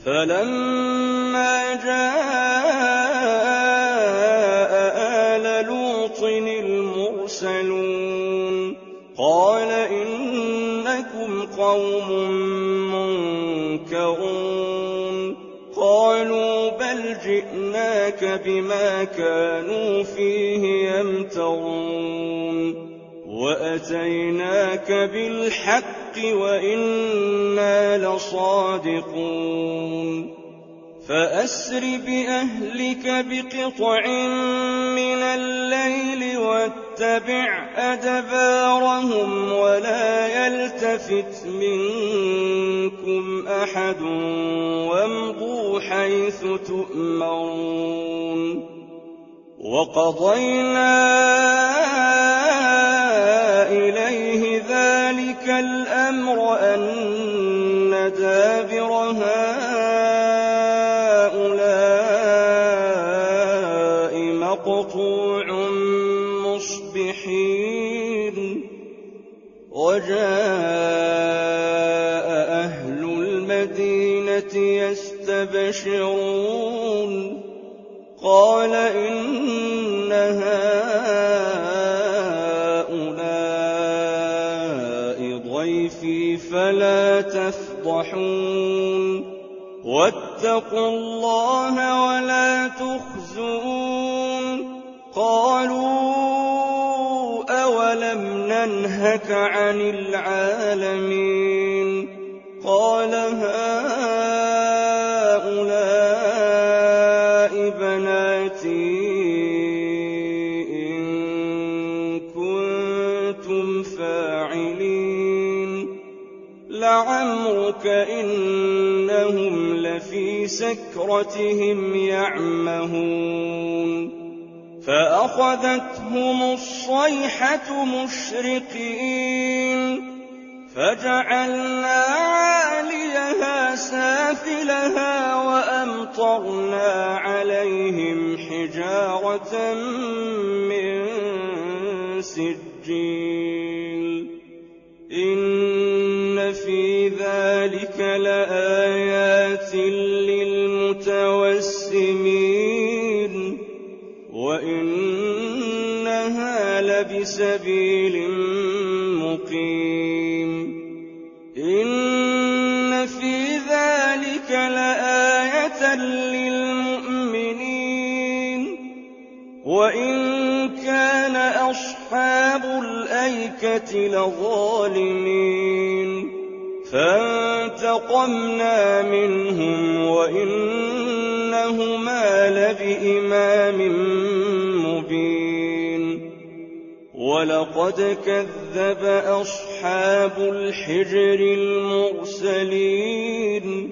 فلما جاء آل لوط المرسلون قال إنكم قوم منكرون قالوا بل جئناك بما كانوا فيه يمترون وأتيناك بالحق وإنا لصادقون فأسر بأهلك بقطع من الليل واتبع أدبارهم ولا يلتفت منكم أحد وامضوا حيث تؤمرون وقضينا إليه ذلك الأمر أن دابر هؤلاء مقطوع مصبحين وجاء أهل المدينة يستبشرون قال إن هؤلاء ضيفي فلا تفضحون واتقوا الله ولا تخزون قالوا أولم ننهك عن العالمين قال هؤلاء بناتي إن كنتم فاعلين لعمرك إنهم لفي سكرتهم يعمهون فأخذتهم الصيحة مشرقين فجعلنا عاليها سافلها وأمطرنا عليهم حجارة من سجيل إن في ذلك لآيات للمتوسمين وإنها لبسبيل مقيم إن في ذلك لآية للمؤمنين وإن كان أصحاب الأيكة لظالمين فانتقمنا منهم وإنهما لبإمام مبين ولقد كذب أصحاب الحجر المرسلين